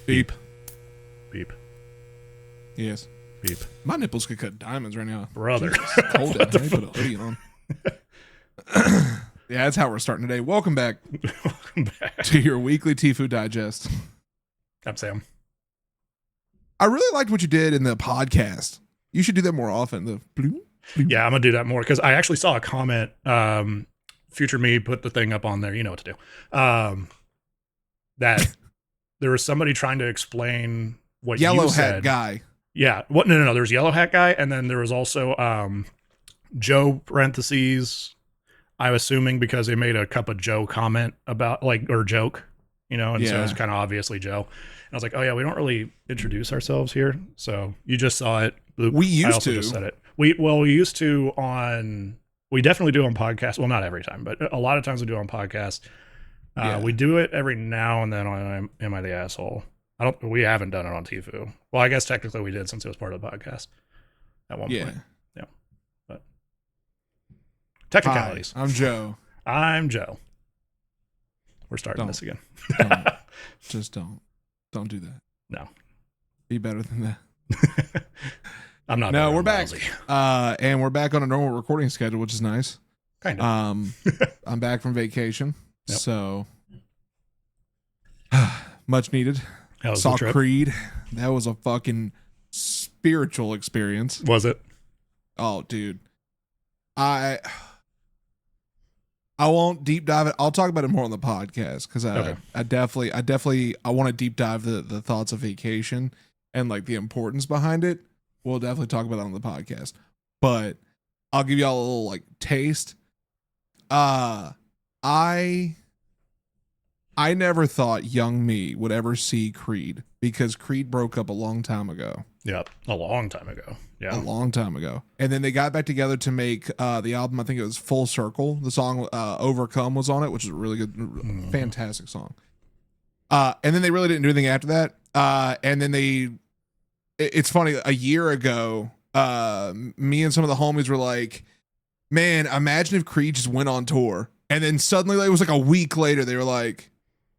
Beep. Beep. Yes. Beep. My nipples could cut diamonds right now. Brother. Jesus, it's cold out. Let me put a hoodie on. Yeah, that's how we're starting today. Welcome back Welcome back. to your weekly TIFU digest. I'm Sam. I really liked what you did in the podcast. You should do that more often. The bloop, bloop. Yeah, I'm gonna do that more because I actually saw a comment. Future me put the thing up on there. You know what to do. That there was somebody trying to explain what Yellow you hat said. guy. Yeah. What? No. There's yellow hat guy, and then there was also Joe parentheses. I'm assuming because they made a cup of Joe comment about or joke, and so it's kind of obviously Joe. And I was like, oh yeah, we don't really introduce ourselves here, so you just saw it. Bloop. We used I also to. just said it. We used to on. We definitely do on podcasts. Well, not every time, but a lot of times we do on podcasts. We do it every now and then on Am I the Asshole? We haven't done it on TIFU. Well, I guess technically we did since it was part of the podcast at one point. Yeah. But technicalities. Hi, I'm Joe. I'm Joe. We're starting this again. Just don't do that. No. Be better than that. I'm not. No, we're back. And we're back on a normal recording schedule, which is nice. Kind of. I'm back from vacation. Yep. So much needed. How was Saw the trip? Creed. That was a fucking spiritual experience. Was it? Oh, dude. I won't deep dive it. I'll talk about it more on the podcast because I definitely want to deep dive the thoughts of vacation and like the importance behind it. We'll definitely talk about that on the podcast. But I'll give y'all a little like taste. I never thought young me would ever see Creed because Creed broke up a long time ago. Yep, a long time ago. Yeah, a long time ago. And then they got back together to make the album. I think it was Full Circle. The song Overcome was on it, which is a really good, fantastic song. And then they really didn't do anything after that. And then it's funny, a year ago, me and some of the homies were like, man, imagine if Creed just went on tour. And then suddenly, it was like a week later, they were like,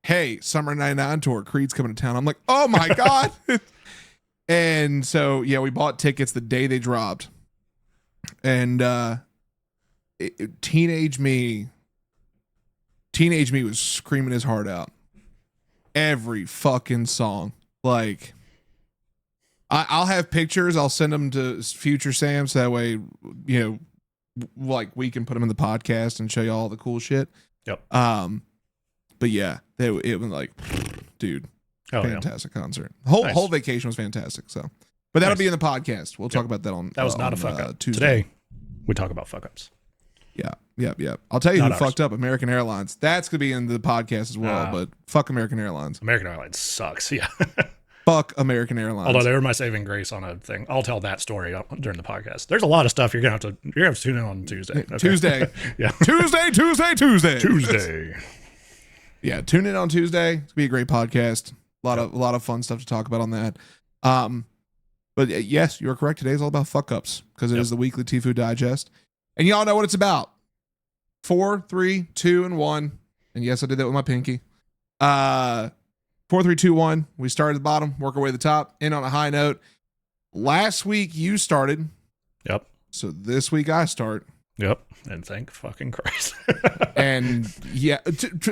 hey, Summer 99 tour, Creed's coming to town. I'm like, oh my God. And so, yeah, we bought tickets the day they dropped. And teenage me was screaming his heart out. Every fucking song. Like, I'll have pictures. I'll send them to Future Sam so that way, like we can put them in the podcast and show you all the cool shit. Yep. But yeah, it was like, dude, fantastic concert. Whole vacation was fantastic. So, but that'll be in the podcast. We'll talk about that on. That was not a fuck up. Tuesday. Today, we talk about fuck ups. Yeah. I'll tell you Not who fucked up. American Airlines. That's gonna be in the podcast as well. But fuck American Airlines. American Airlines sucks. Yeah. Fuck American Airlines. Although they were my saving grace on a thing. I'll tell that story during the podcast. There's a lot of stuff you're gonna have to tune in on Tuesday. Okay? Tuesday. Yeah. Tuesday. Yeah, tune in on Tuesday. It's gonna be a great podcast. A lot of fun stuff to talk about on that. But yes, you're correct. Today's all about fuck ups because it is the weekly TIFU digest, and y'all know what it's about. 4, 3, 2, and 1. And yes, I did that with my pinky. 4, 3, 2, 1. We started at the bottom, work our way to the top, end on a high note. Last week you started. Yep. So this week I start. Yep. And thank fucking Christ. And yeah,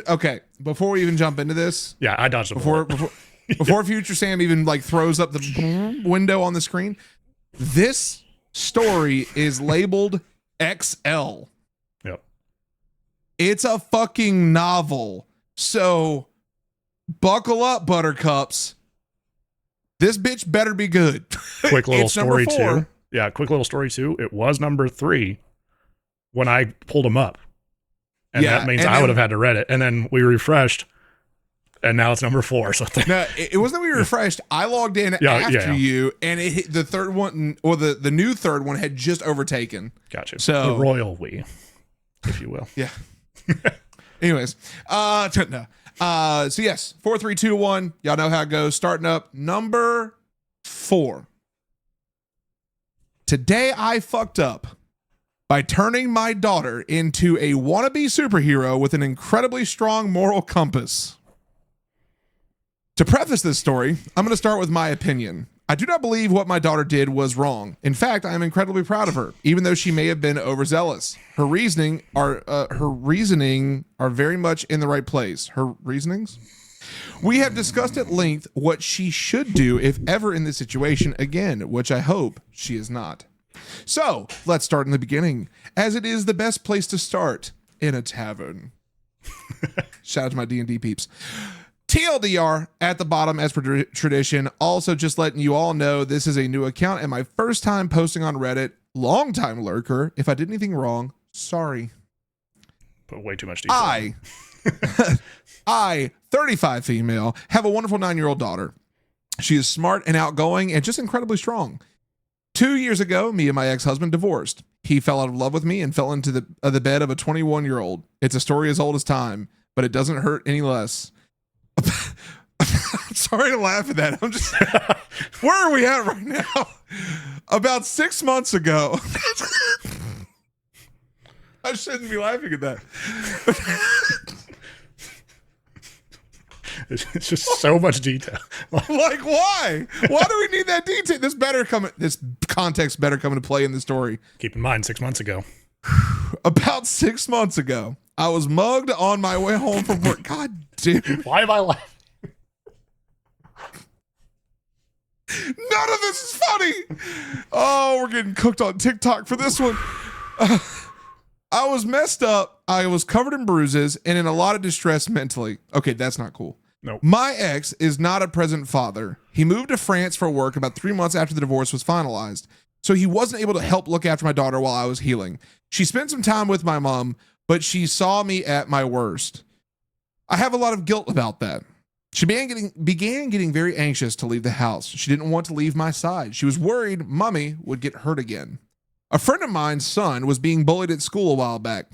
okay. Before we even jump into this, yeah, I dodged it before Future Sam even like throws up the window on the screen. This story is labeled XL. Yep. It's a fucking novel. So buckle up, buttercups. This bitch better be good. Quick little It's story number 4. too. Yeah, quick little story too. It was number 3 when I pulled them up. And that means I would have had to read it. And then we refreshed and now it's number 4 or something. No, it wasn't that we refreshed. I logged in after you and it hit the third one, or the new third one had just overtaken. Gotcha. So the royal we, if you will. Yeah. Anyways, no. So yes, 4, 3, 2, 1. Y'all know how it goes. Starting up number 4. Today I fucked up by turning my daughter into a wannabe superhero with an incredibly strong moral compass. To preface this story, I'm going to start with my opinion. I do not believe what my daughter did was wrong. In fact, I am incredibly proud of her, even though she may have been overzealous. Her reasoning are very much in the right place. Her reasonings? We have discussed at length what she should do if ever in this situation again, which I hope she is not. So let's start in the beginning, as it is the best place to start, in a tavern. Shout out to my D&D peeps. TLDR at the bottom as per tradition. Also, just letting you all know this is a new account and my first time posting on Reddit. Long time lurker. If I did anything wrong, sorry. Put way too much detail. I, 35 female, have a wonderful 9-year-old daughter. She is smart and outgoing and just incredibly strong. 2 years ago, me and my ex-husband divorced. He fell out of love with me and fell into the bed of a 21-year-old. It's a story as old as time, but it doesn't hurt any less. I'm sorry to laugh at that. I'm just, where are we at right now? About 6 months ago. I shouldn't be laughing at that. It's just so much detail. Like, why? Why do we need that detail? This context better come into play in the story. Keep in mind, 6 months ago. About 6 months ago, I was mugged on my way home from work. God damn. Why am I laughing? None of this is funny. Oh, we're getting cooked on TikTok for this one. I was messed up. I was covered in bruises and in a lot of distress mentally. Okay, that's not cool. Nope. My ex is not a present father. He moved to France for work about 3 months after the divorce was finalized. So he wasn't able to help look after my daughter while I was healing. She spent some time with my mom, but she saw me at my worst. I have a lot of guilt about that. She began getting very anxious to leave the house. She didn't want to leave my side. She was worried mommy would get hurt again. A friend of mine's son was being bullied at school a while back.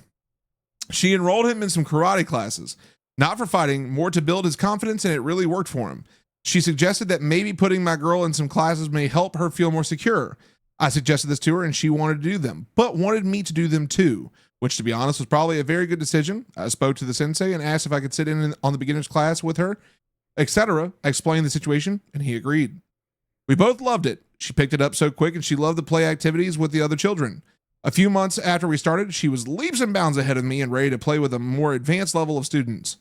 She enrolled him in some karate classes, not for fighting, more to build his confidence, and it really worked for him. She suggested that maybe putting my girl in some classes may help her feel more secure. I suggested this to her and she wanted to do them, but wanted me to do them too, which to be honest was probably a very good decision. I spoke to the sensei and asked if I could sit in on the beginner's class with her, etc. I explained the situation and he agreed. We both loved it. She picked it up so quick and she loved the play activities with the other children. A few months after we started, she was leaps and bounds ahead of me and ready to play with a more advanced level of students.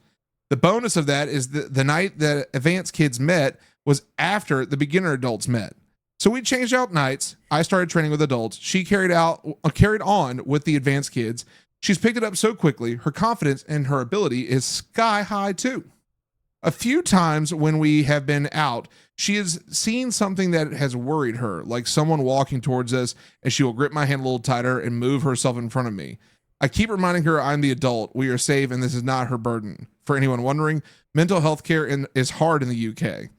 The bonus of that is the night that advanced kids met was after the beginner adults met. So we changed out nights. I started training with adults. She carried on with the advanced kids. She's picked it up so quickly. Her confidence and her ability is sky high too. A few times when we have been out, she has seen something that has worried her, like someone walking towards us, and she will grip my hand a little tighter and move herself in front of me. I keep reminding her I'm the adult. We are safe and this is not her burden. For anyone wondering, mental health care is hard in the UK.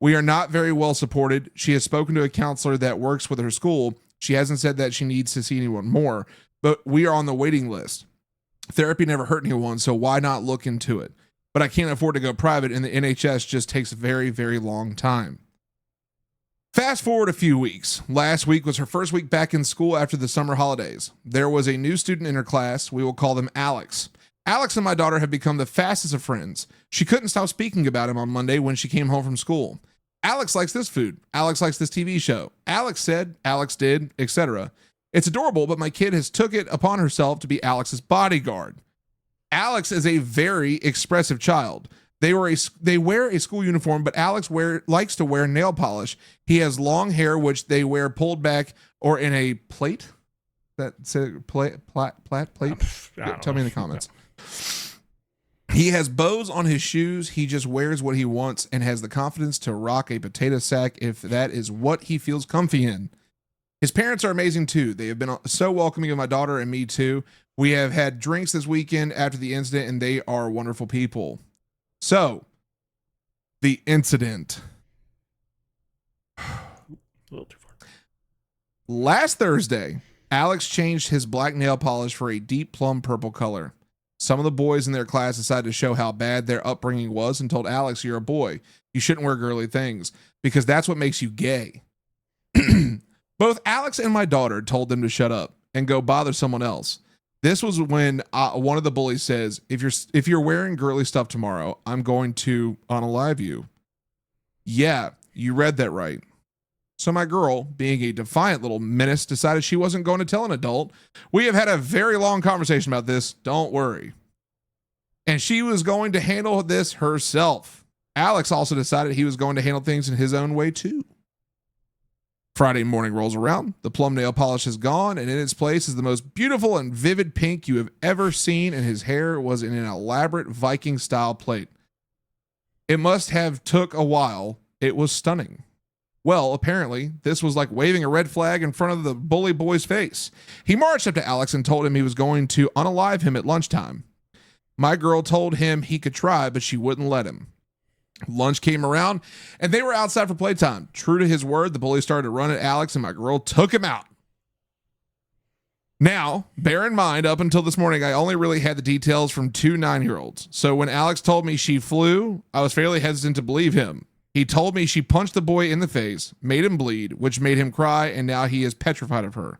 We are not very well supported. She has spoken to a counselor that works with her school. She hasn't said that she needs to see anyone more, but we are on the waiting list. Therapy never hurt anyone, so why not look into it? But I can't afford to go private, and the NHS just takes a very, very long time. Fast forward a few weeks. Last week was her first week back in school after the summer holidays. There was a new student in her class. We will call them Alex. Alex and my daughter have become the fastest of friends. She couldn't stop speaking about him on Monday when she came home from school. Alex likes this food. Alex likes this TV show. Alex said, Alex did, etc. It's adorable, but my kid has took it upon herself to be Alex's bodyguard. Alex is a very expressive child. They wear a school uniform, but Alex likes to wear nail polish. He has long hair, which they wear pulled back or in a plait. That's a plate. Tell me in the comments. He has bows on his shoes. He just wears what he wants and has the confidence to rock a potato sack if that is what he feels comfy in. His parents are amazing too. They have been so welcoming of my daughter and me too. We have had drinks this weekend after the incident and they are wonderful people. So, the incident. A little too far. Last Thursday, Alex changed his black nail polish for a deep plum purple color. Some of the boys in their class decided to show how bad their upbringing was and told Alex, you're a boy. You shouldn't wear girly things because that's what makes you gay. Both Alex and my daughter told them to shut up and go bother someone else. This was when one of the bullies says, if you're wearing girly stuff tomorrow, I'm going to unalive you. Yeah, you read that right. So my girl, being a defiant little menace, decided she wasn't going to tell an adult. We have had a very long conversation about this. Don't worry. And she was going to handle this herself. Alex also decided he was going to handle things in his own way too. Friday morning rolls around. The plum nail polish is gone, and in its place is the most beautiful and vivid pink you have ever seen, and his hair was in an elaborate Viking-style plait. It must have took a while. It was stunning. Well, apparently, this was like waving a red flag in front of the bully boy's face. He marched up to Alex and told him he was going to unalive him at lunchtime. My girl told him he could try, but she wouldn't let him. Lunch came around, and they were outside for playtime. True to his word, the bully started to run at Alex, and my girl took him out. Now, bear in mind, up until this morning, I only really had the details from 2 9-year-olds. So when Alex told me she flew, I was fairly hesitant to believe him. He told me she punched the boy in the face, made him bleed, which made him cry, and now he is petrified of her.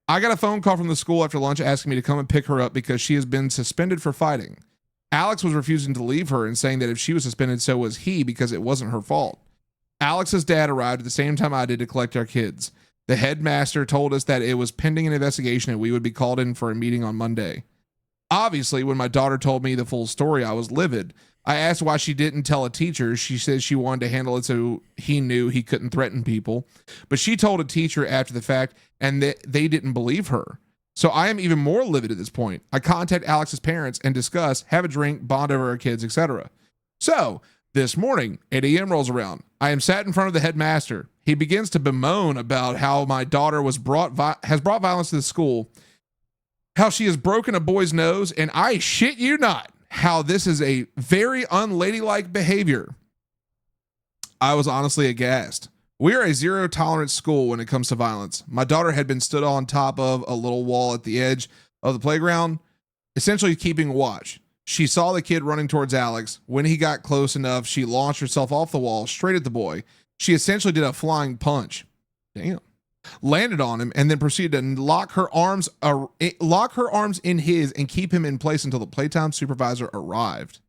I got a phone call from the school after lunch asking me to come and pick her up because she has been suspended for fighting. Alex was refusing to leave her and saying that if she was suspended, so was he because it wasn't her fault. Alex's dad arrived at the same time I did to collect our kids. The headmaster told us that it was pending an investigation and we would be called in for a meeting on Monday. Obviously, when my daughter told me the full story, I was livid. I asked why she didn't tell a teacher. She said she wanted to handle it so he knew he couldn't threaten people. But she told a teacher after the fact, and they didn't believe her. So I am even more livid at this point. I contact Alex's parents and discuss, have a drink, bond over our kids, etc. So this morning, 8 a.m. rolls around. I am sat in front of the headmaster. He begins to bemoan about how my daughter has brought violence to the school, how she has broken a boy's nose, and I shit you not, how this is a very unladylike behavior. I was honestly aghast. We are a zero tolerance school when it comes to violence. My daughter had been stood on top of a little wall at the edge of the playground, essentially keeping watch. She saw the kid running towards Alex. When he got close enough, she launched herself off the wall straight at the boy. She essentially did a flying punch. Damn. Landed on him and then proceeded to lock her arms in his and keep him in place until the playtime supervisor arrived.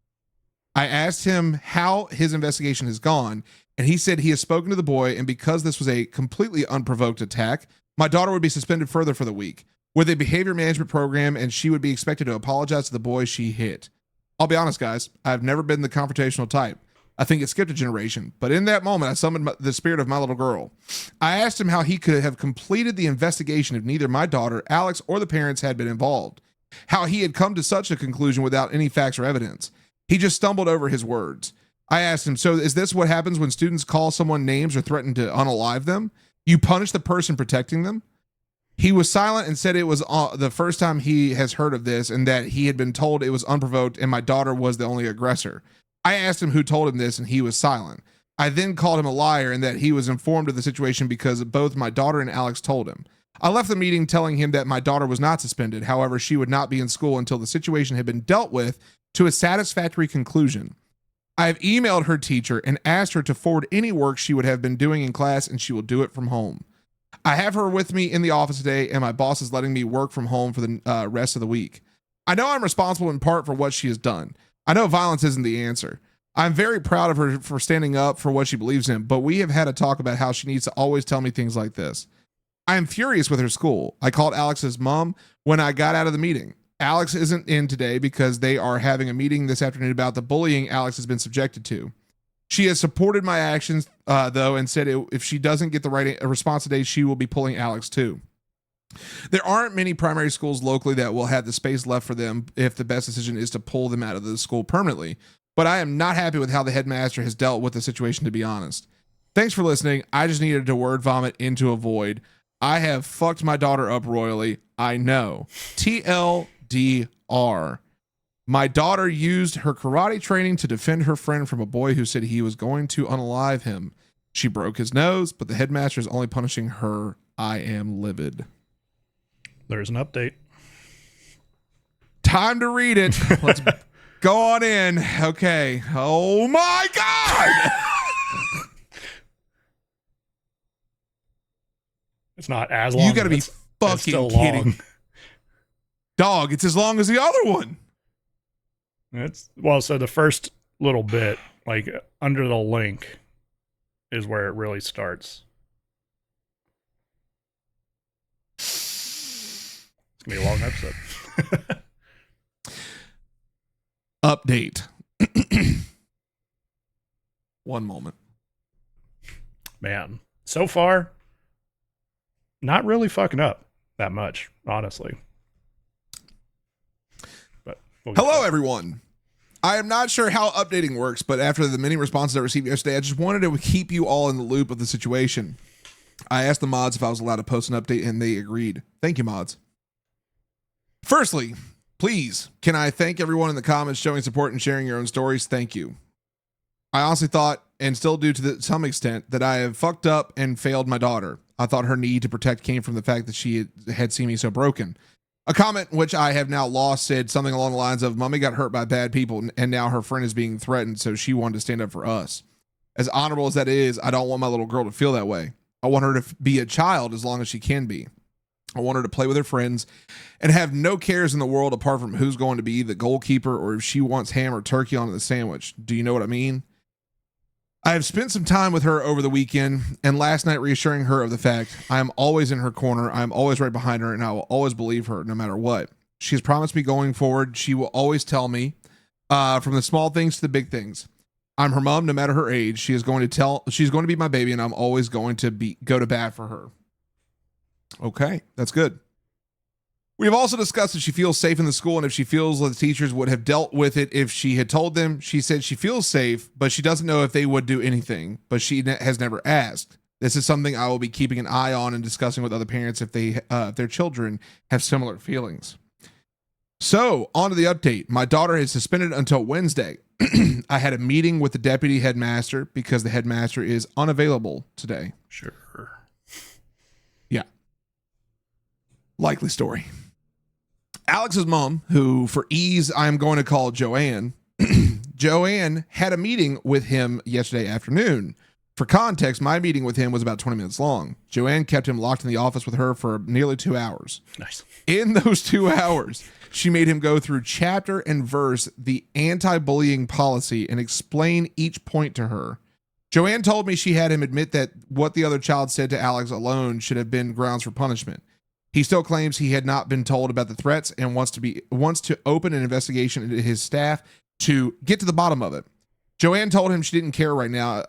I asked him how his investigation has gone, and he said he has spoken to the boy, and because this was a completely unprovoked attack, my daughter would be suspended further for the week with a behavior management program, and she would be expected to apologize to the boy she hit. I'll be honest, guys, I've never been the confrontational type. I think it skipped a generation, but in that moment, I summoned the spirit of my little girl. I asked him how he could have completed the investigation if neither my daughter, Alex, or the parents had been involved, how he had come to such a conclusion without any facts or evidence. He just stumbled over his words. I asked him, so is this what happens when students call someone names or threaten to unalive them? You punish the person protecting them? He was silent and said it was the first time he has heard of this and that he had been told it was unprovoked and my daughter was the only aggressor. I asked him who told him this and he was silent. I then called him a liar and that he was informed of the situation because both my daughter and Alex told him. I left the meeting telling him that my daughter was not suspended. However, she would not be in school until the situation had been dealt with to a satisfactory conclusion. I have emailed her teacher and asked her to forward any work she would have been doing in class and she will do it from home. I have her with me in the office today and my boss is letting me work from home for the rest of the week. I know I'm responsible in part for what she has done. I know violence isn't the answer. I'm very proud of her for standing up for what she believes in, but we have had a talk about how she needs to always tell me things like this. I am furious with her school. I called Alex's mom when I got out of the meeting. Alex isn't in today because they are having a meeting this afternoon about the bullying Alex has been subjected to. She has supported my actions, though, and said if she doesn't get the right response today, she will be pulling Alex too. There aren't many primary schools locally that will have the space left for them if the best decision is to pull them out of the school permanently. But I am not happy with how the headmaster has dealt with the situation, to be honest. Thanks for listening. I just needed to word vomit into a void. I have fucked my daughter up royally. I know. TLDR. My daughter used her karate training to defend her friend from a boy who said he was going to unalive him. She broke his nose, but the headmaster is only punishing her. I am livid. There's an update. Time to read it. Let's go on in. Okay. Oh my God. It's not as long. You got to be fucking kidding. Long. Dog, it's as long as the other one. So the first little bit, like under the link, is where it really starts. It's gonna be a long episode. Update. One moment. Man, so far, not really fucking up that much, honestly. But hello, everyone. I am not sure how updating works, but after the many responses I received yesterday, I just wanted to keep you all in the loop of the situation. I asked the mods if I was allowed to post an update, and they agreed. Thank you, mods. Firstly, please, can I thank everyone in the comments showing support and sharing your own stories? Thank you. I honestly thought, and still do to some extent, that I have fucked up and failed my daughter. I thought her need to protect came from the fact that she had seen me so broken. A comment which I have now lost said something along the lines of, "Mommy got hurt by bad people, and now her friend is being threatened, so she wanted to stand up for us." As honorable as that is, I don't want my little girl to feel that way. I want her to be a child as long as she can be. I want her to play with her friends and have no cares in the world apart from who's going to be the goalkeeper or if she wants ham or turkey on the sandwich. Do you know what I mean? I have spent some time with her over the weekend and last night reassuring her of the fact I am always in her corner, I am always right behind her, and I will always believe her no matter what. She has promised me going forward she will always tell me, from the small things to the big things. I'm her mom no matter her age. She's going to be my baby, and I'm always going to go to bat for her. Okay, that's good. We have also discussed if she feels safe in the school and if she feels that the teachers would have dealt with it if she had told them. She said she feels safe, but she doesn't know if they would do anything, but she has never asked. This is something I will be keeping an eye on and discussing with other parents if their children have similar feelings. So, on to the update. My daughter is suspended until Wednesday. I had a meeting with the deputy headmaster because the headmaster is unavailable today. Sure. Yeah. Likely story. Alex's mom, who for ease I am going to call Joanne, Joanne had a meeting with him yesterday afternoon. For context, my meeting with him was about 20 minutes long. Joanne kept him locked in the office with her for nearly 2 hours. Nice. In those 2 hours, she made him go through chapter and verse the anti-bullying policy and explain each point to her. Joanne told me she had him admit that what the other child said to Alex alone should have been grounds for punishment. He still claims he had not been told about the threats and wants to open an investigation into his staff to get to the bottom of it. Joanne told him she didn't care right now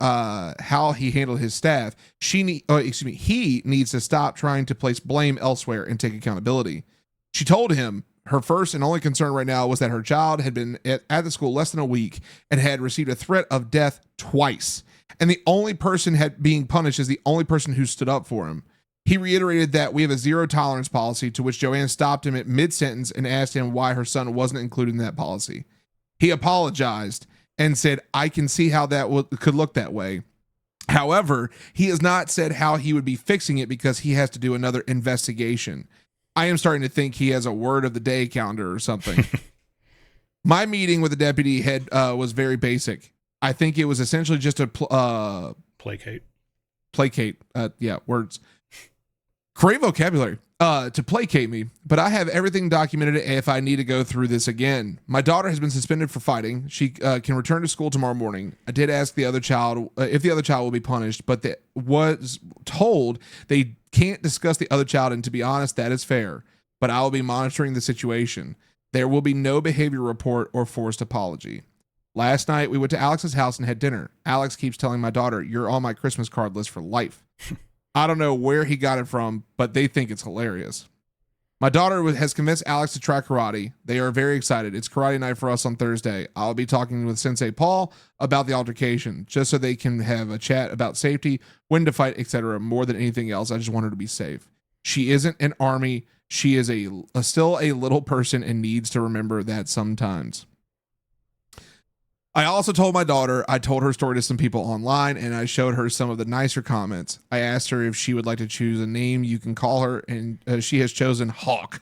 how he handled his staff. He needs to stop trying to place blame elsewhere and take accountability. She told him her first and only concern right now was that her child had been at the school less than a week and had received a threat of death twice. And the only person being punished is the only person who stood up for him. He reiterated that we have a zero tolerance policy, to which Joanne stopped him at mid-sentence and asked him why her son wasn't included in that policy. He apologized and said, I can see how that could look that way. However, he has not said how he would be fixing it because he has to do another investigation. I am starting to think he has a word of the day calendar or something. My meeting with the deputy head was very basic. I think it was essentially just a placate. Yeah, words. Great vocabulary. To placate me, but I have everything documented if I need to go through this again. My daughter has been suspended for fighting. She can return to school tomorrow morning. I did ask the other child if the other child will be punished, but they was told they can't discuss the other child, and to be honest, that is fair. But I will be monitoring the situation. There will be no behavior report or forced apology. Last night, we went to Alex's house and had dinner. Alex keeps telling my daughter, "You're on my Christmas card list for life." I don't know where he got it from, but they think it's hilarious. My daughter has convinced Alex to try karate. They are very excited. It's karate night for us on Thursday. I'll be talking with Sensei Paul about the altercation, just so they can have a chat about safety, when to fight, etc. More than anything else, I just want her to be safe. She isn't an army. She is still a little person and needs to remember that sometimes. I also told my daughter, I told her story to some people online, and I showed her some of the nicer comments. I asked her if she would like to choose a name you can call her, and she has chosen Hawk.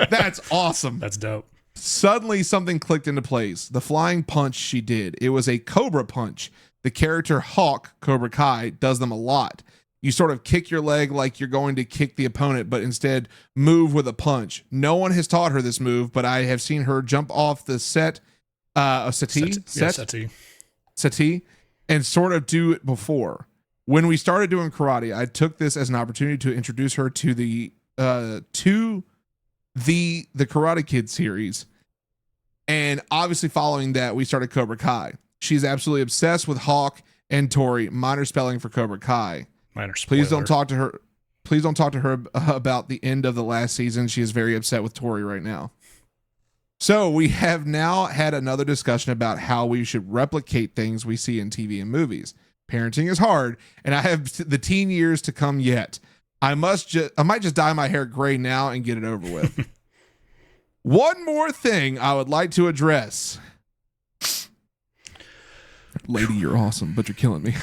That's awesome. That's dope. Suddenly, something clicked into place. The flying punch she did. It was a Cobra punch. The character Hawk, Cobra Kai, does them a lot. You sort of kick your leg like you're going to kick the opponent, but instead move with a punch. No one has taught her this move, but I have seen her jump off the settee and sort of do it before. When we started doing karate, I took this as an opportunity to introduce her to the Karate Kid series. And obviously following that, we started Cobra Kai. She's absolutely obsessed with Hawk and Tori. Minor spelling for Cobra Kai. Minor spoiler. Please don't talk to her about the end of the last season. She is very upset with Tori right now. So we have now had another discussion about how we should replicate things we see in TV and movies. Parenting is hard, and I have the teen years to come yet. I might just dye my hair gray now and get it over with. One more thing I would like to address. Lady, you're awesome, but you're killing me.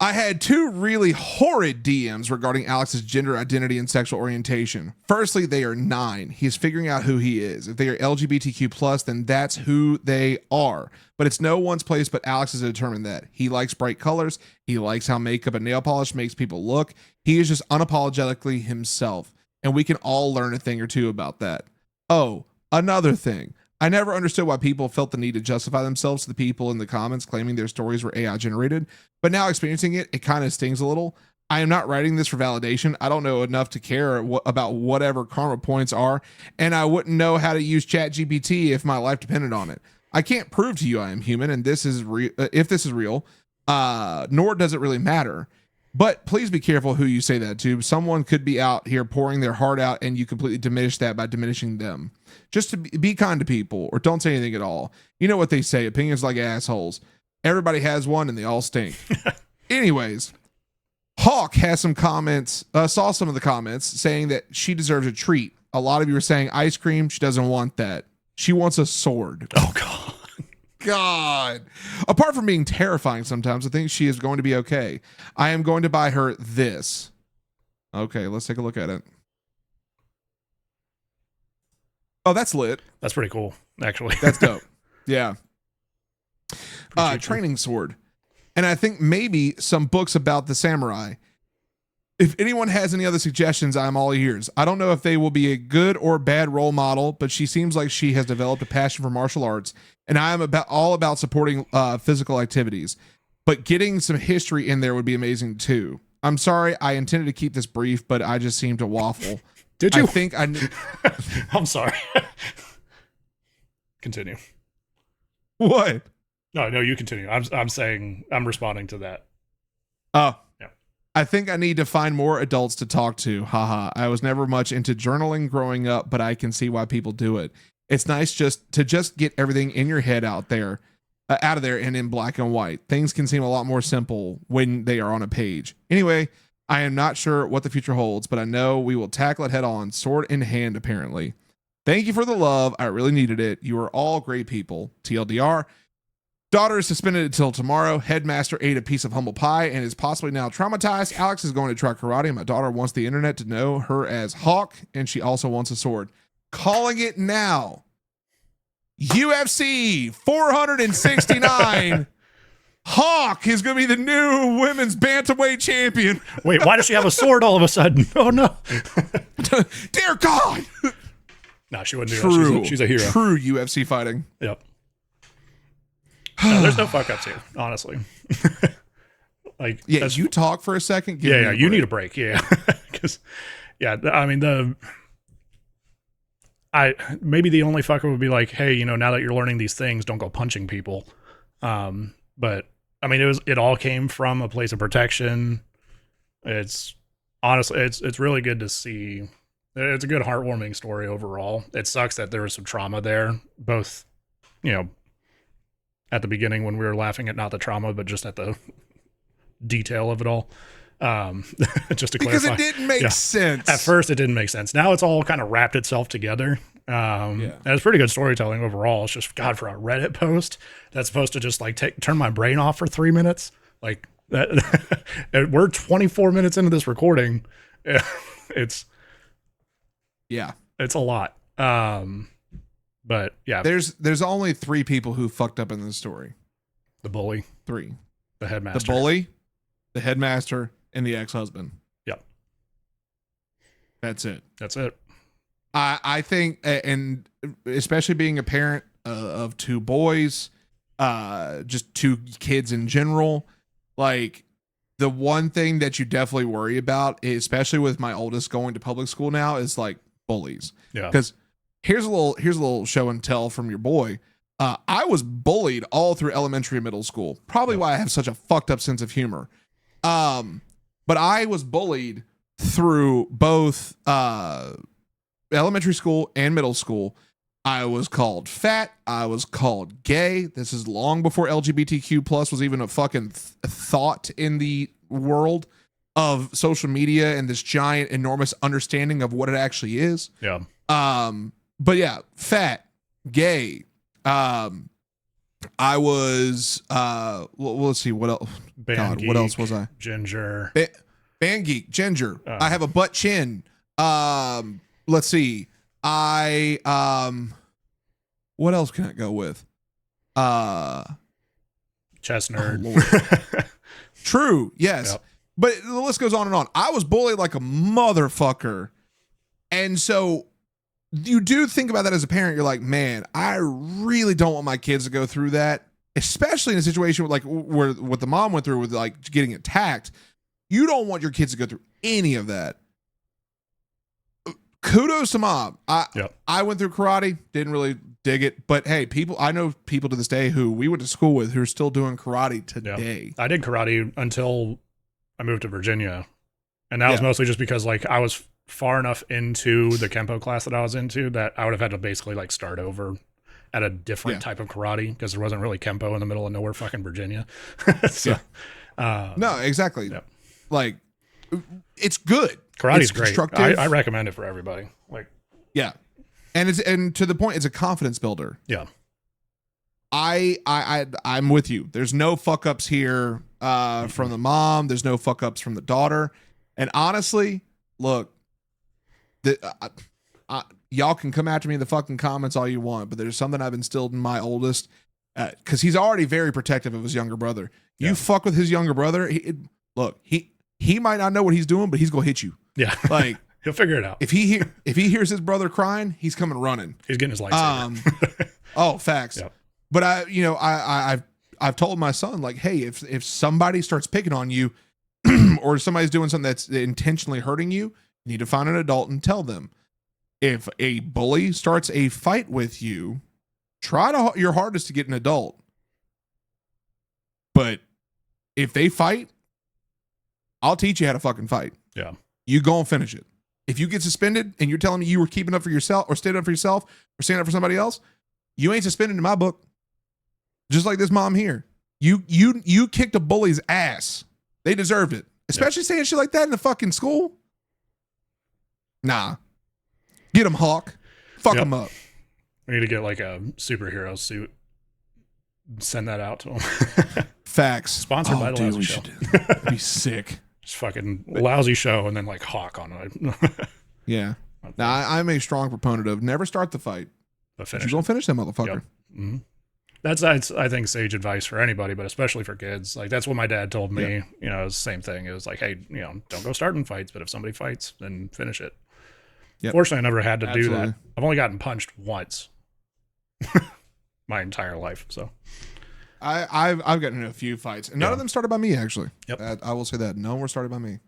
I had two really horrid DMs regarding Alex's gender identity and sexual orientation. Firstly, they are 9. He is figuring out who he is. If they are LGBTQ+, then that's who they are. But it's no one's place but Alex's to determine that. He likes bright colors. He likes how makeup and nail polish makes people look. He is just unapologetically himself. And we can all learn a thing or two about that. Oh, another thing. I never understood why people felt the need to justify themselves to the people in the comments claiming their stories were AI generated, but now experiencing it, it kind of stings a little. I am not writing this for validation. I don't know enough to care about whatever karma points are, and I wouldn't know how to use ChatGPT if my life depended on it. I can't prove to you I am human, and this is if this is real, nor does it really matter. But please be careful who you say that to. Someone could be out here pouring their heart out and you completely diminish that by diminishing them. Just to be kind to people, or don't say anything at all. You know what they say, opinions like assholes. Everybody has one and they all stink. Anyways, Hawk has some comments, saw some of the comments saying that she deserves a treat. A lot of you are saying ice cream. She doesn't want that. She wants a sword. Oh, God. God. Apart from being terrifying sometimes, I think she is going to be okay. I am going to buy her this. Okay, let's take a look at it. Oh, that's lit. That's pretty cool, actually. That's dope. Yeah. Training sword. And I think maybe some books about the samurai. If anyone has any other suggestions, I'm all ears. I don't know if they will be a good or bad role model, but she seems like she has developed a passion for martial arts, and I am all about supporting physical activities. But getting some history in there would be amazing too. I'm sorry, I intended to keep this brief, but I just seemed to waffle. Did you? I think I. I'm sorry. Continue. What? No, you continue. I'm saying I'm responding to that. Oh. Yeah. I think I need to find more adults to talk to. Haha. I was never much into journaling growing up, but I can see why people do it. It's nice just to get everything in your head out of there and in black and white. Things can seem a lot more simple when they are on a page. Anyway, I am not sure what the future holds, but I know we will tackle it head on, sword in hand, apparently. Thank you for the love. I really needed it. You are all great people. TLDR. Daughter is suspended until tomorrow. Headmaster ate a piece of humble pie and is possibly now traumatized. Alex is going to try karate. My daughter wants the internet to know her as Hawk, and she also wants a sword. Calling it now. UFC 469. Hawk is going to be the new women's bantamweight champion. Wait, why does she have a sword all of a sudden? Oh, no. Dear God. No, she wouldn't do that. She's a hero. True UFC fighting. Yep. No, there's no fuck ups here, honestly. Like, yeah, you talk for a second. Yeah, you need a break. Yeah, because I mean maybe the only fucker would be like, hey, now that you're learning these things, don't go punching people. But I mean, it all came from a place of protection. It's honestly, it's really good to see. It's a good heartwarming story overall. It sucks that there was some trauma there, both, at the beginning when we were laughing at not the trauma, but just at the detail of it all. Just to clarify. Because it didn't make sense. At first, it didn't make sense. Now it's all kind of wrapped itself together. And it's pretty good storytelling overall. It's just, God, for a Reddit post that's supposed to just like turn my brain off for 3 minutes. Like that, we're 24 minutes into this recording. It's a lot. But yeah, there's only 3 people who fucked up in this story. The bully, 3, the headmaster, the bully, the headmaster, and the ex-husband. Yep. That's it. I think, and especially being a parent of 2 boys, just to kids in general. Like, the one thing that you definitely worry about, especially with my oldest going to public school now, is like bullies. Yeah. Because here's a little show and tell from your boy. I was bullied all through elementary and middle school. Probably why I have such a fucked up sense of humor. But I was bullied through both elementary school and middle school. I was called fat. I was called gay. This is long before LGBTQ plus was even a fucking thought in the world of social media and this giant, enormous understanding of what it actually is. Yeah. But yeah, fat, gay. I was let's see what else. Band geek, what else was I? Ginger. Band geek, ginger. I have a butt chin. Let's see. What else can I go with? Chess nerd. Oh, true. Yes. Yep. But the list goes on and on. I was bullied like a motherfucker. And so you do think about that as a parent. You're like, man, I really don't want my kids to go through that, especially in a situation with like where what the mom went through with like getting attacked. You don't want your kids to go through any of that. Kudos to mom. I went through karate, didn't really dig it, but hey, I know people to this day who we went to school with who are still doing karate today. I did karate until I moved to Virginia, and that was mostly just because like I was far enough into the Kempo class that I was into that I would have had to basically like start over at a different type of karate because there wasn't really Kempo in the middle of nowhere, fucking Virginia. So, no, exactly. Yeah. Like, it's good. Karate's great. I recommend it for everybody. Like, yeah, and to the point, it's a confidence builder. Yeah, I'm with you. There's no fuck ups here from the mom. There's no fuck ups from the daughter. And honestly, look, y'all can come after me in the fucking comments all you want, but there's something I've instilled in my oldest because he's already very protective of his younger brother. You fuck with his younger brother. He might not know what he's doing, but he's gonna hit you. Yeah, like he'll figure it out. If he hears his brother crying, he's coming running. He's getting his lightsaber. Oh, facts. Yep. But I've told my son, like, hey, if somebody starts picking on you, or somebody's doing something that's intentionally hurting you, you need to find an adult and tell them. If a bully starts a fight with you, try your hardest to get an adult. But if they fight, I'll teach you how to fucking fight. Yeah. You go and finish it. If you get suspended and you're telling me you were keeping up for yourself or standing up for yourself or standing up for somebody else, you ain't suspended in my book. Just like this mom here. You kicked a bully's ass. They deserved it. Especially saying shit like that in the fucking school. Nah. Get him, Hawk. Fuck him up. We need to get like a superhero suit. Send that out to him. Facts. Sponsored by the Lousy Show. That'd be sick. Just fucking Lousy Show and then like Hawk on it. Yeah. Now I'm a strong proponent of never start the fight. But you're gonna finish that motherfucker. Yep. Mm-hmm. That's I think sage advice for anybody, but especially for kids. Like that's what my dad told me. Yep. You know, it's the same thing. It was like, hey, don't go starting fights, but if somebody fights, then finish it. Yep. Fortunately, I never had to do that. I've only gotten punched once my entire life. So I've gotten in a few fights, and none of them started by me, actually. Yep. I will say that. None were started by me.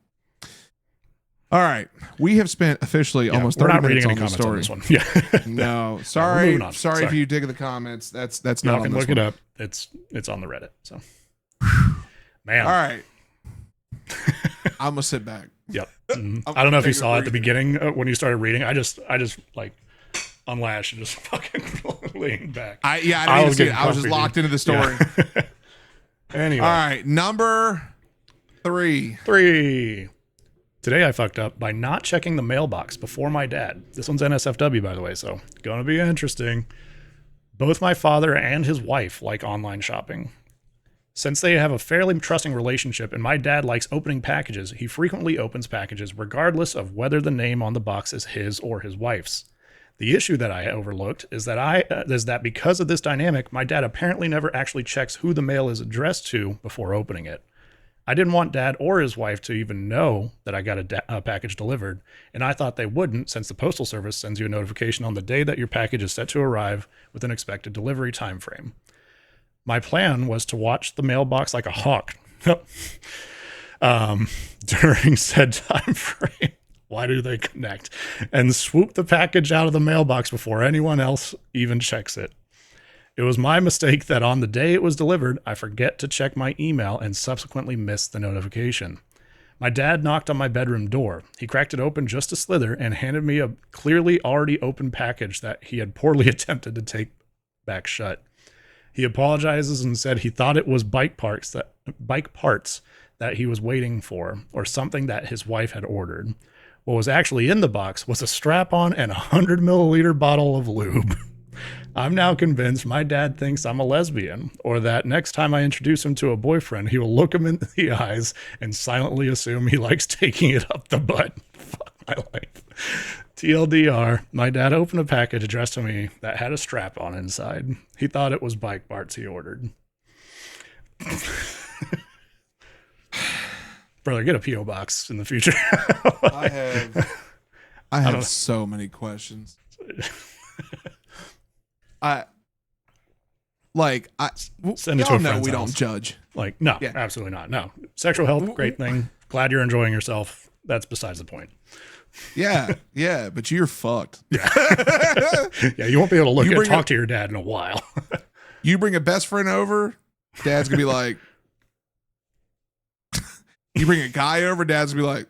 All right. We have spent officially almost 30 minutes on the story. On this one. Yeah. No. Sorry. Sorry if you dig the comments. That's not on this look one. It up. It's on the Reddit. So man. All right. I'm gonna sit back. Yep. Mm-hmm. I don't know if you saw at the beginning when you started reading. I just like unlashed and just fucking leaned back. I didn't even see it. I was just locked into the story. Yeah. Anyway. All right. Number 3. Today I fucked up by not checking the mailbox before my dad. This one's NSFW, by the way, so gonna be interesting. Both my father and his wife like online shopping. Since they have a fairly trusting relationship and my dad likes opening packages, he frequently opens packages regardless of whether the name on the box is his or his wife's. The issue that I overlooked is that because of this dynamic, my dad apparently never actually checks who the mail is addressed to before opening it. I didn't want dad or his wife to even know that I got a package delivered, and I thought they wouldn't since the Postal Service sends you a notification on the day that your package is set to arrive with an expected delivery time frame. My plan was to watch the mailbox like a hawk during said time frame. Why do they connect? And swoop the package out of the mailbox before anyone else even checks it. It was my mistake that on the day it was delivered, I forget to check my email and subsequently missed the notification. My dad knocked on my bedroom door. He cracked it open just a slither and handed me a clearly already open package that he had poorly attempted to take back shut. He apologizes and said he thought it was bike parts that he was waiting for, or something that his wife had ordered. What was actually in the box was a strap-on and a 100 milliliter bottle of lube. I'm now convinced my dad thinks I'm a lesbian, or that next time I introduce him to a boyfriend, he will look him in the eyes and silently assume he likes taking it up the butt. Fuck my life. TLDR, my dad opened a package addressed to me that had a strap-on inside. He thought it was bike parts he ordered. Brother, get a P.O. box in the future. I have so many questions. Send it to a friend's we house. don't judge. Like, no, absolutely not. No. Sexual health, great thing. Glad you're enjoying yourself. That's besides the point. Yeah, but you're fucked. Yeah. Yeah, you won't be able to talk to your dad in a while. You bring a best friend over, dad's gonna be like, you bring a guy over, dad's gonna be like,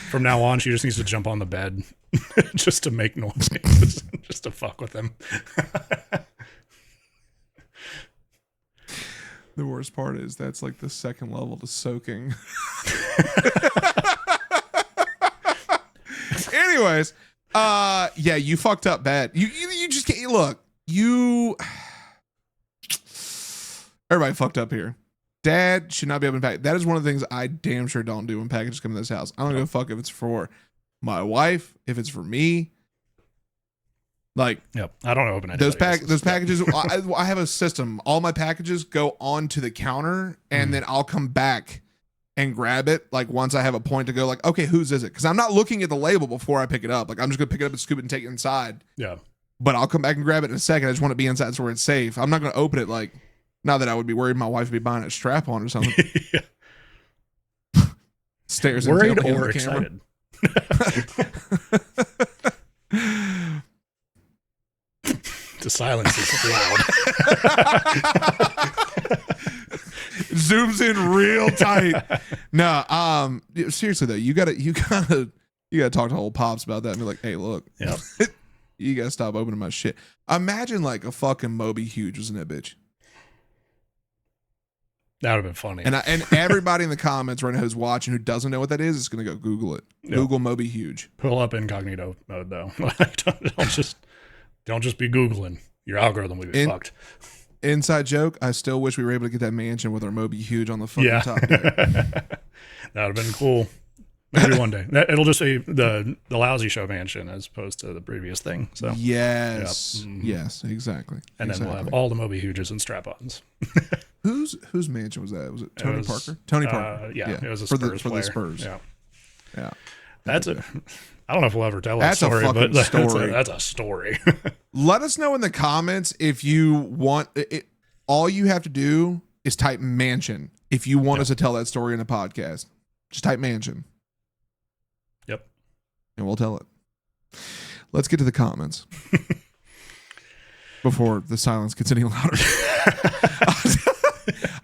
from now on, she just needs to jump on the bed just to make noise, just to fuck with him. The worst part is that's like the second level to soaking. Anyways, yeah, you fucked up bad. You just can't look. Everybody fucked up here. Dad should not be opening packages. That is one of the things I damn sure don't do when packages come to this house. I don't give a fuck if it's for my wife, if it's for me. Like, yep, I don't open those packages. I have a system. All my packages go onto the counter, and then I'll come back and grab it. Like once I have a point to go, like, okay, whose is it? Because I'm not looking at the label before I pick it up. Like I'm just gonna pick it up and scoop it and take it inside. Yeah. But I'll come back and grab it in a second. I just want to be inside so where it's safe. I'm not gonna open it like. Not that I would be worried my wife would be buying a strap on or something. Yeah. Stairs worried and or excited. The silence is loud. Zooms in real tight. No, seriously though, you gotta talk to old pops about that and be like, hey, look, yep. You gotta stop opening my shit. Imagine like a fucking Moby Huge was in that bitch. That would have been funny. And everybody in the comments right now who's watching who doesn't know what that is going to go Google it. Yep. Google Moby Huge. Pull up incognito mode though. don't just be Googling. Your algorithm will be fucked. Inside joke. I still wish we were able to get that mansion with our Moby Huge on the fucking top deck. That would have been cool. Maybe one day. It'll just be the Lousy show mansion as opposed to the previous thing. So yes, yes, exactly. And then we'll have all the Moby Huges and strap-ons. Whose mansion was that? Was it Tony Parker? Tony Parker. Yeah, it was a Spurs player. The Spurs. Yeah. That's it. I don't know if we'll ever tell that story, but that's a story. Let us know in the comments if you want it. All you have to do is type mansion if you want us to tell that story in a podcast. Just type mansion. Yep. And we'll tell it. Let's get to the comments before the silence gets any louder.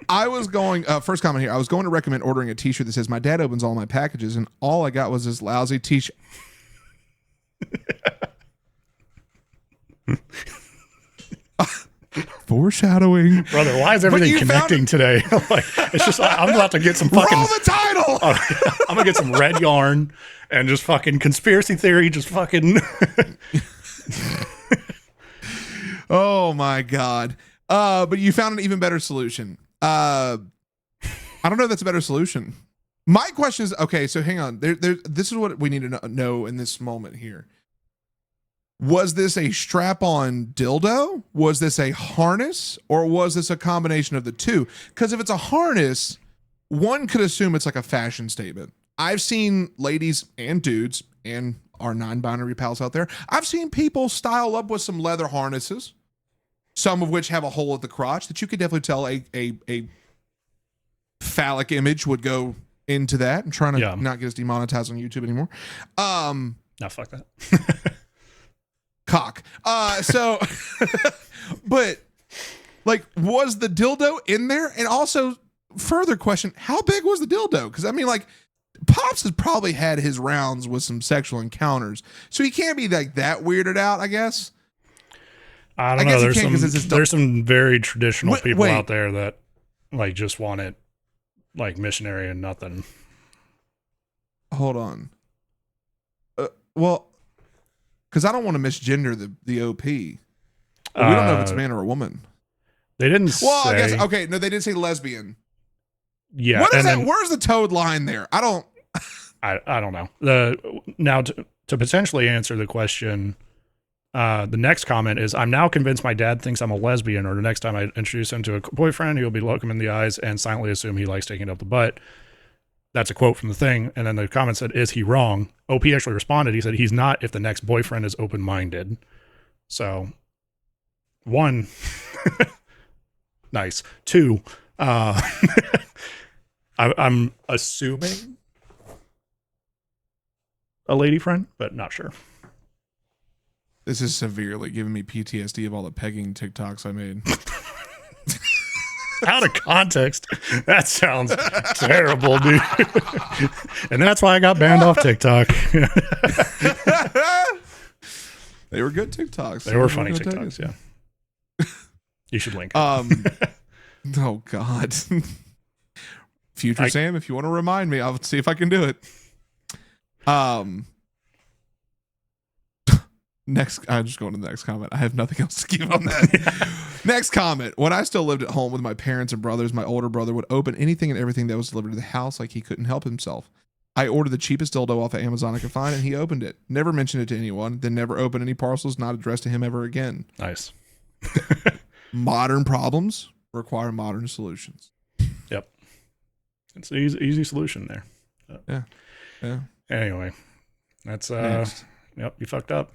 I was going, first comment here. I was going to recommend ordering a t-shirt that says, my dad opens all my packages, and all I got was this lousy t-shirt. Foreshadowing. Brother, why is everything connecting today? Like, it's just, I'm about to get some fucking. Roll the title! I'm going to get some red yarn and just fucking conspiracy theory, just fucking. Oh my God. But you found an even better solution. I don't know if that's a better solution. My question is, okay, so hang on. This is what we need to know in this moment here. Was this a strap-on dildo? Was this a harness? Or was this a combination of the two? Because if it's a harness, one could assume it's like a fashion statement. I've seen ladies and dudes and our non-binary pals out there. I've seen people style up with some leather harnesses, some of which have a hole at the crotch that you could definitely tell a phallic image would go into that. I'm trying to not get us demonetized on YouTube anymore. No, fuck that. Cock. So, but like, was the dildo in there? And also, further question, how big was the dildo? Because I mean, like, Pops has probably had his rounds with some sexual encounters, so he can't be like that weirded out, I guess. I don't know. There's some very traditional people out there that like just want it like missionary and nothing. Hold on. Well, because I don't want to misgender the OP. We don't know if it's a man or a woman. They didn't say. Well, I guess, okay, no, they did say lesbian. Yeah. What is that? Where's the toad line there? I don't know. Now to potentially answer the question, the next comment is, I'm now convinced my dad thinks I'm a lesbian, or the next time I introduce him to a boyfriend, he'll be look him in the eyes and silently assume he likes taking it up the butt. That's a quote from the thing. And then the comment said, is he wrong? OP actually responded. He said, he's not if the next boyfriend is open-minded. So, one, nice. Two, I'm assuming a lady friend, but not sure. This is severely giving me PTSD of all the pegging TikToks I made. Out of context, that sounds terrible, dude. And that's why I got banned off TikTok. They were good TikToks. They were funny TikToks, yeah. You should link. Oh God. Future Sam, if you want to remind me, I'll see if I can do it. Next, I'm just going to the next comment. I have nothing else to give on that. Next comment. When I still lived at home with my parents and brothers, my older brother would open anything and everything that was delivered to the house like he couldn't help himself. I ordered the cheapest dildo off of Amazon I could find, and he opened it. Never mentioned it to anyone, then never opened any parcels not addressed to him ever again. Nice. Modern problems require modern solutions. Yep. It's an easy solution there. Yeah. Anyway, that's yep, you fucked up.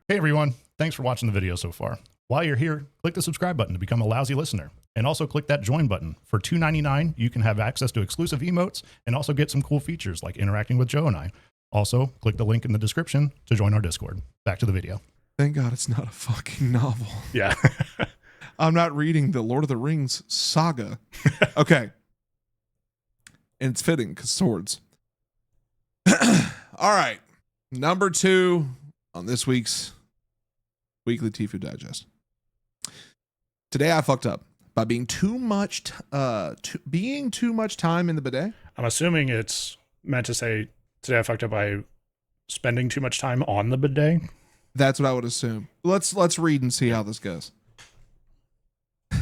Hey everyone, thanks for watching the video so far. While you're here, click the subscribe button to become a Lousy listener, and also click that join button. For $2.99, you can have access to exclusive emotes and also get some cool features like interacting with Joe and I. Also, click the link in the description to join our Discord. Back to the video. Thank God it's not a fucking novel. Yeah. I'm not reading the Lord of the Rings saga. Okay. And it's fitting because swords. All right. Number 2 on this week's weekly TIFU digest. Today I fucked up by being too much time in the bidet. I'm assuming it's meant to say today I fucked up by spending too much time on the bidet. That's what I would assume. Let's read and see how this goes.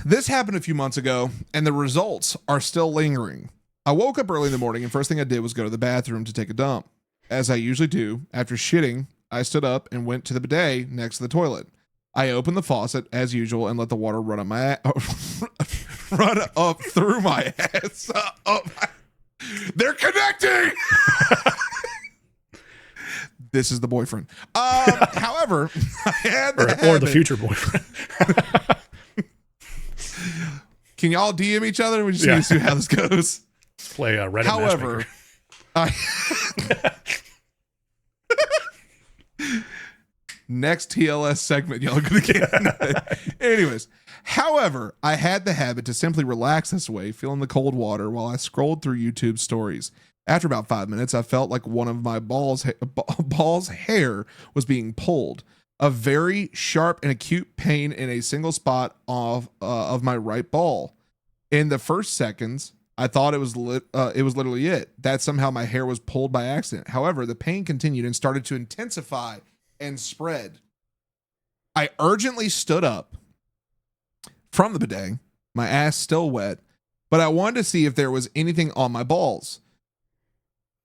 This happened a few months ago, and the results are still lingering. I woke up early in the morning, and first thing I did was go to the bathroom to take a dump. As I usually do, after shitting, I stood up and went to the bidet next to the toilet. I opened the faucet as usual and let the water run up my run up through my ass. They're connecting. This is the boyfriend. However, I had or the future boyfriend. Can y'all DM each other? We just need to see how this goes. Play Reddit. However, next TLS segment, y'all gonna get. Anyways, however, I had the habit to simply relax this way, feeling the cold water while I scrolled through YouTube stories. After about 5 minutes, I felt like one of my ball's hair was being pulled. A very sharp and acute pain in a single spot of my right ball. In the first seconds, I thought it was literally it. That somehow my hair was pulled by accident. However, the pain continued and started to intensify and spread. I urgently stood up from the bidet, my ass still wet, but I wanted to see if there was anything on my balls.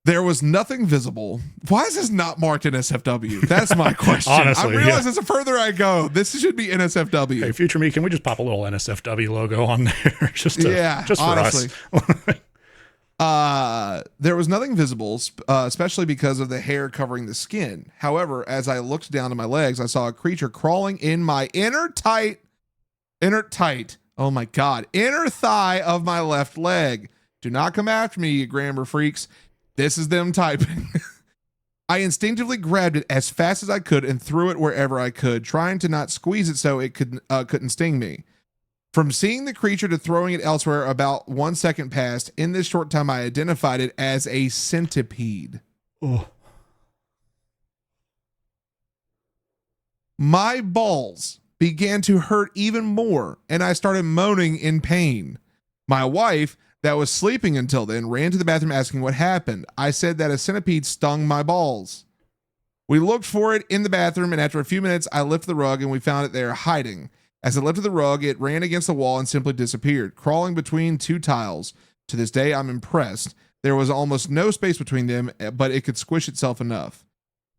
There was nothing visible. Why is this not marked NSFW? That's my question. Honestly, I realize as the further I go, this should be NSFW. Hey, future me, can we just pop a little NSFW logo on there? just for honestly. There was nothing visible, especially because of the hair covering the skin. However, as I looked down to my legs, I saw a creature crawling in my inner thigh of my left leg. Do not come after me, you grammar freaks. This is them typing. I instinctively grabbed it as fast as I could and threw it wherever I could, trying to not squeeze it so it couldn't sting me. From seeing the creature to throwing it elsewhere, about 1 second passed. In this short time, I identified it as a centipede. Oh. My balls began to hurt even more, and I started moaning in pain. My wife, that was sleeping until then, ran to the bathroom asking what happened. I said that a centipede stung my balls. We looked for it in the bathroom, and after a few minutes, I lifted the rug, and we found it there hiding. As I lifted the rug, it ran against the wall and simply disappeared, crawling between two tiles. To this day, I'm impressed. There was almost no space between them, but it could squish itself enough.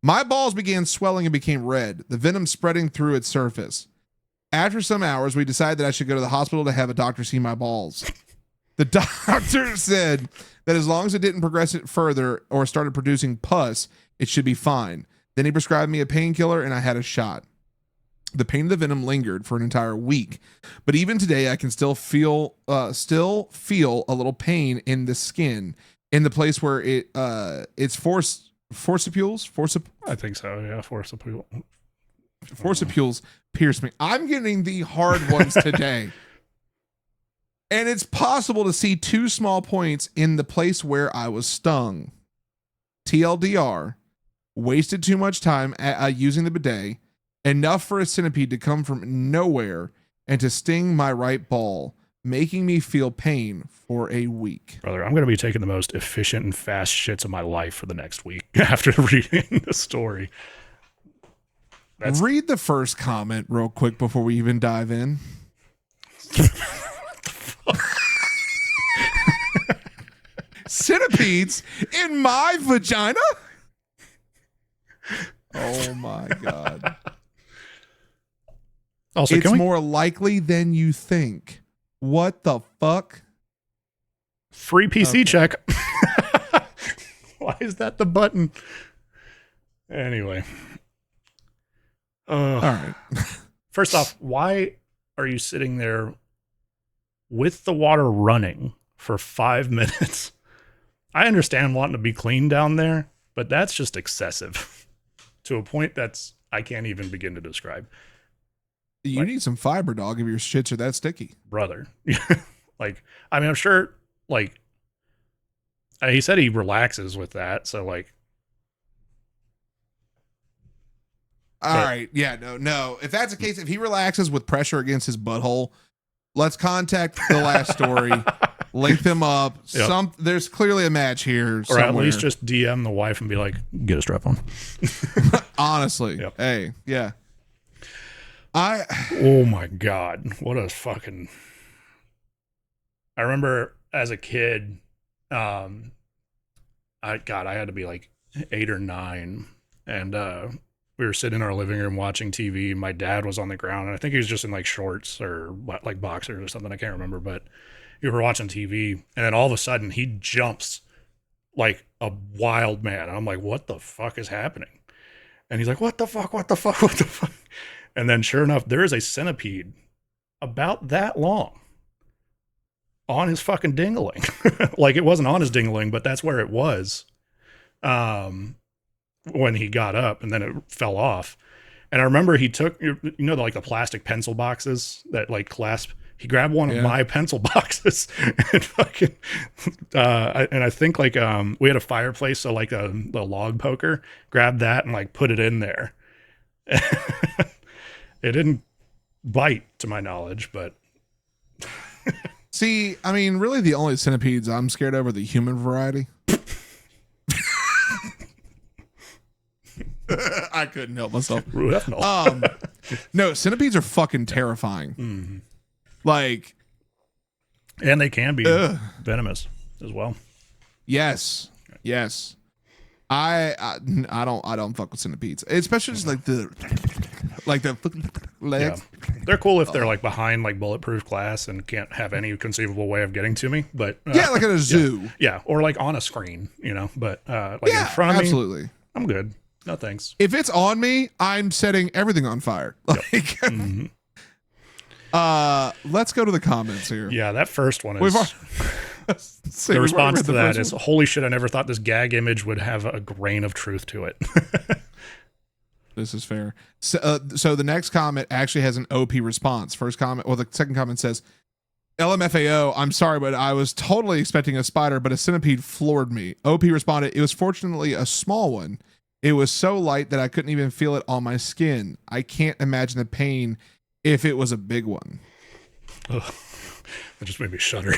My balls began swelling and became red, the venom spreading through its surface. After some hours, we decided that I should go to the hospital to have a doctor see my balls. The doctor said that as long as it didn't progress it further or started producing pus, it should be fine. Then he prescribed me a painkiller and I had a shot. The pain of the venom lingered for an entire week, but even today I can still feel a little pain in the skin, in the place where it's forcipules. I think so. Yeah, Forcipules pierce me. I'm getting the hard ones today, and it's possible to see two small points in the place where I was stung. TLDR: wasted too much time using the bidet. Enough for a centipede to come from nowhere and to sting my right ball, making me feel pain for a week. Brother, I'm going to be taking the most efficient and fast shits of my life for the next week after reading the story. Read the first comment real quick before we even dive in. Centipedes in my vagina? Oh my God. Also, it's more likely than you think. What the fuck? Free PC check. Why is that the button? Anyway. All right. First off, why are you sitting there with the water running for 5 minutes? I understand wanting to be clean down there, but that's just excessive to a point that's I can't even begin to describe. You need some fiber, dog, if your shits are that sticky. Brother. Like, I mean, I'm sure, like, he said he relaxes with that, so, like. All right, yeah, no. If that's the case, if he relaxes with pressure against his butthole, let's contact the last story, link them up. Yep. There's clearly a match here. Or at least just DM the wife and be like, get a strap on. Honestly. Yep. Hey, yeah. Oh my God. What a fucking. I remember as a kid, I had to be like 8 or 9. And we were sitting in our living room watching TV. My dad was on the ground, and I think he was just in like shorts or like boxers or something. I can't remember, but we were watching TV, and then all of a sudden he jumps like a wild man. And I'm like, what the fuck is happening? And he's like, what the fuck? And then sure enough, there is a centipede about that long on his fucking dingling. Like, it wasn't on his dingling, but that's where it was when he got up, and then it fell off. And I remember he took, like the plastic pencil boxes that like clasp. He grabbed one of my pencil boxes and fucking, and I think like we had a fireplace, so like the log poker, grabbed that and like put it in there. It didn't bite, to my knowledge, but. See, I mean, really the only centipedes I'm scared of are the human variety. I couldn't help myself. No, centipedes are fucking terrifying. Mm-hmm. Like, and they can be venomous as well. Yes. I don't fuck with centipedes, especially just like the legs. Yeah. They're cool if they're like behind like bulletproof glass and can't have any conceivable way of getting to me. But yeah, like at a zoo. Yeah, or like on a screen, you know. But like in front of absolutely. me, I'm good. No thanks. If it's on me, I'm setting everything on fire. Like, let's go to the comments here. Yeah, that first one is. The the response to that is, holy shit, I never thought this gag image would have a grain of truth to it. This is fair. So the next comment actually has an OP response. First comment, well, the second comment says, LMFAO, I'm sorry, but I was totally expecting a spider, but a centipede floored me. OP responded, it was fortunately a small one. It was so light that I couldn't even feel it on my skin. I can't imagine the pain if it was a big one. Ugh, that just made me shudder.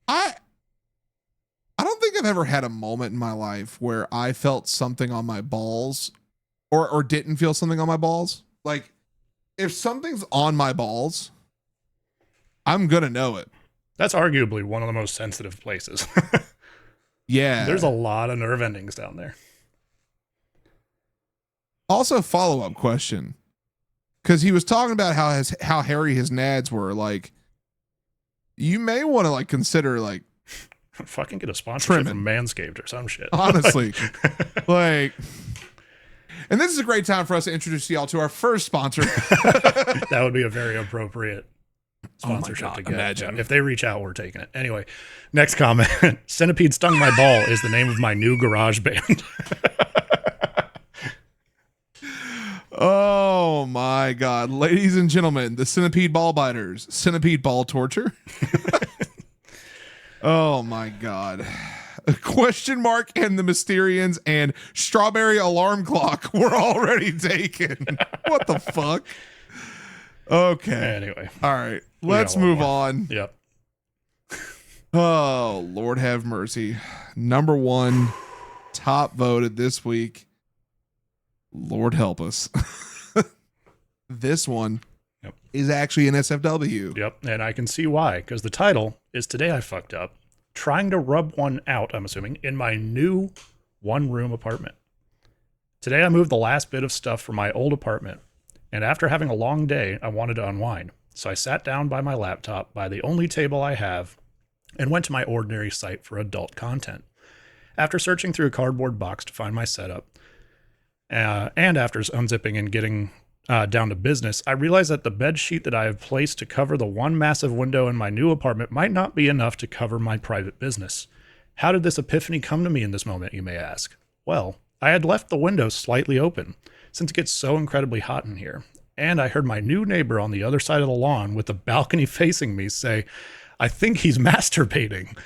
I don't think I've ever had a moment in my life where I felt something on my balls or didn't feel something on my balls. Like, if something's on my balls, I'm going to know it. That's arguably one of the most sensitive places. Yeah. There's a lot of nerve endings down there. Also, follow-up question. Because he was talking about how hairy his nads were. Like, you may want to, like, consider, like, fucking get a sponsorship from Manscaped or some shit. Honestly. Like, and this is a great time for us to introduce y'all to our first sponsor. That would be a very appropriate sponsorship to get. Imagine. Yeah, if they reach out, we're taking it. Anyway, next comment. Centipede Stung My Ball is the name of my new garage band. Oh my God. Ladies and gentlemen, the Centipede Ball Biters, Centipede Ball Torture. Oh my God. Question mark and the Mysterians and Strawberry Alarm Clock were already taken. What the fuck? Okay. Anyway. All right. Let's move on. Yep. Oh, Lord have mercy. Number one, top voted this week. Lord help us. This one is actually an SFW. Yep. And I can see why, because the title is Today I Fucked Up. Trying to rub one out, I'm assuming, in my new one-room apartment. Today I moved the last bit of stuff from my old apartment, and after having a long day, I wanted to unwind. So I sat down by my laptop, by the only table I have, and went to my ordinary site for adult content. After searching through a cardboard box to find my setup, and after unzipping and getting down to business, I realized that the bed sheet that I have placed to cover the one massive window in my new apartment might not be enough to cover my private business. How did this epiphany come to me in this moment, you may ask? Well, I had left the window slightly open, since it gets so incredibly hot in here, and I heard my new neighbor on the other side of the lawn with the balcony facing me say, I think he's masturbating.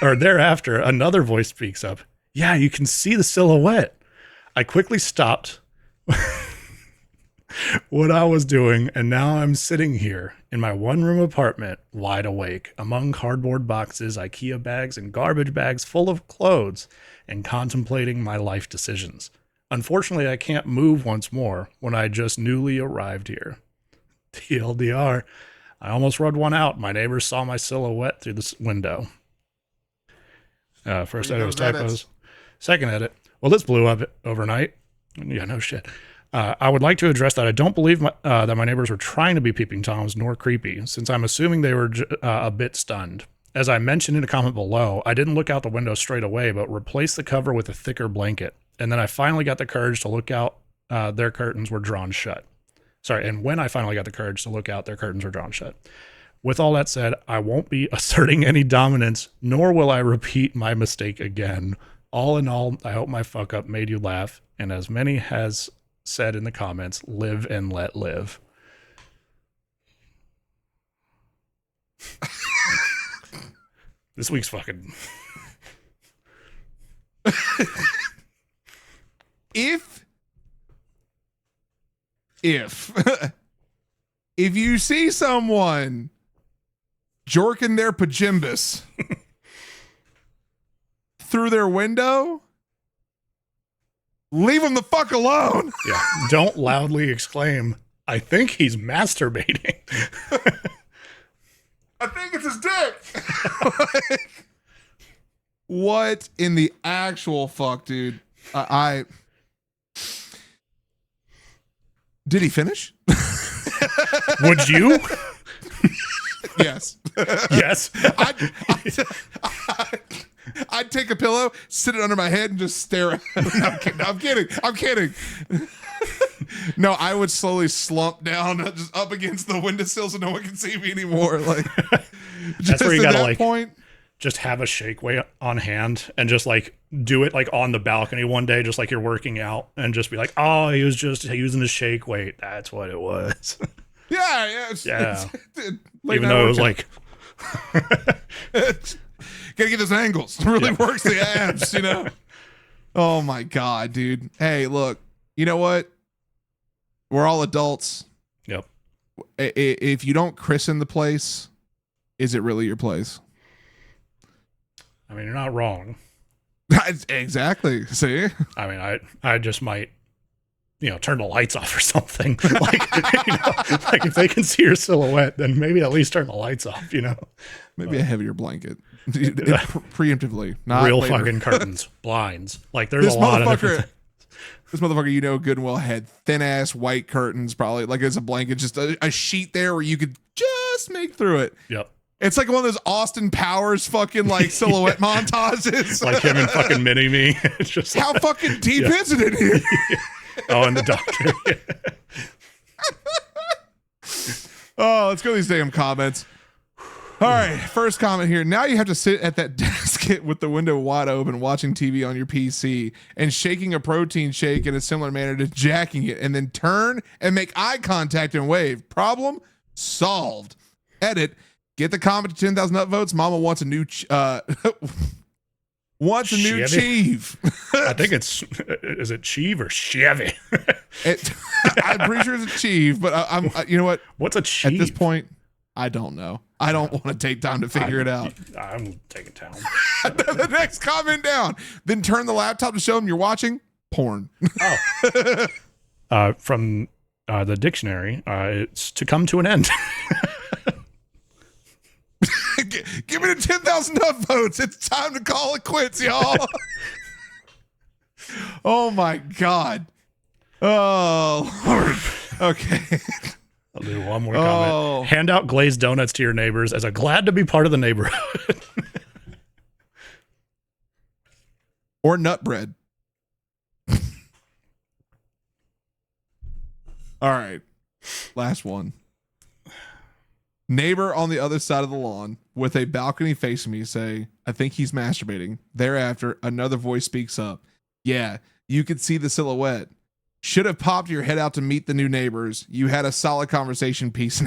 Thereafter, another voice speaks up. Yeah, you can see the silhouette. I quickly stopped what I was doing, and now I'm sitting here in my one-room apartment, wide awake, among cardboard boxes, IKEA bags, and garbage bags full of clothes, and contemplating my life decisions. Unfortunately, I can't move once more when I just newly arrived here. TLDR, I almost rubbed one out. My neighbors saw my silhouette through the window. First edit was typos. Second edit, well, this blew up overnight. Yeah, no shit. I would like to address that I don't believe that my neighbors were trying to be peeping toms nor creepy, since I'm assuming they were a bit stunned. As I mentioned in a comment below, I didn't look out the window straight away, but replaced the cover with a thicker blanket. And then I finally got the courage to look out, their curtains were drawn shut. And when I finally got the courage to look out, their curtains were drawn shut. With all that said, I won't be asserting any dominance, nor will I repeat my mistake again. All in all, I hope my fuck up made you laugh, and as many has said in the comments, live and let live. This week's fucking... If you see someone jorking their pajimbas through their window, leave them the fuck alone. Yeah. Don't loudly exclaim, I think he's masturbating. I think it's his dick. Like, what in the actual fuck, dude? Did he finish? Would you? Yes. Yes. I'd take a pillow, sit it under my head, and just stare at it. No, I'm kidding. No, I would slowly slump down, just up against the windowsill so no one can see me anymore. Like, that's where you gotta like point. Just have a shake weight on hand and just like do it like on the balcony one day, just like you're working out, and just be like, oh, he was just using his shake weight. That's what it was. Yeah. Even though it was like, gotta get those angles. It really works the abs, you know? Oh my God, dude. Hey, look, you know what? We're all adults. Yep. If you don't christen the place, is it really your place? I mean, you're not wrong. Exactly. See? I mean, I just might, turn the lights off or something. Like, like if they can see your silhouette, then maybe at least turn the lights off, Maybe a heavier blanket. Preemptively. Not real later. fucking curtains, blinds. Like there's a lot of different things. This motherfucker, good and well, had thin ass white curtains, probably like as a blanket, just a sheet there where you could just make through it. Yep. It's like one of those Austin Powers fucking like silhouette montages. Like him and fucking Mini Me. It's just how fucking deep is it in here? Oh, and the doctor. Oh, let's go to these damn comments. All right, first comment here. Now you have to sit at that desk with the window wide open, watching TV on your PC and shaking a protein shake in a similar manner to jacking it, and then turn and make eye contact and wave. Problem solved. Edit. Get the comment to 10,000 upvotes. Mama wants a new wants a new Chief. I think is it Chief or Chevy? I'm pretty sure it's a Chief, but I'm you know what? What's a Chief? At this point, I don't know. I don't want to take time to figure it out. I'm taking time. The next comment down. Then turn the laptop to show them you're watching porn. Oh. From the dictionary, it's to come to an end. Give me the 10,000 upvotes. It's time to call it quits, y'all. Oh my God. Oh Lord. Okay. I'll do one more comment. Hand out glazed donuts to your neighbors as a glad to be part of the neighborhood. Or nut bread. All right. Last one. Neighbor on the other side of the lawn with a balcony facing me say, I think he's masturbating. Thereafter, another voice speaks up. Yeah, you could see the silhouette. Should have popped your head out to meet the new neighbors. You had a solid conversation piece.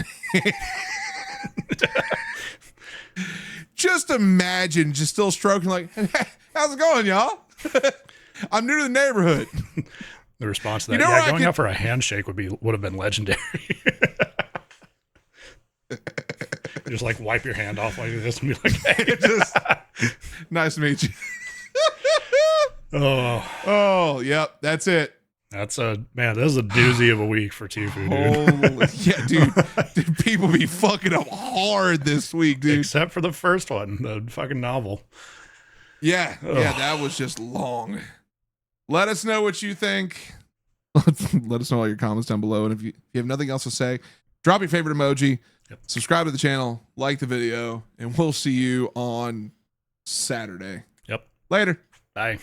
Just imagine just still stroking like, how's it going, y'all? I'm new to the neighborhood. The response to that, going out for a handshake would have been legendary. Just like wipe your hand off like this and be like, hey. Just, nice to meet you. Oh, yep, that's it. That's this is a doozy of a week for TIFU, dude. Oh, yeah, dude, people be fucking up hard this week, dude. Except for the first one, the fucking novel. Yeah, that was just long. Let us know what you think. Let us know all your comments down below. And if you have nothing else to say, drop your favorite emoji, subscribe to the channel, like the video, and we'll see you on Saturday. Yep. Later. Bye.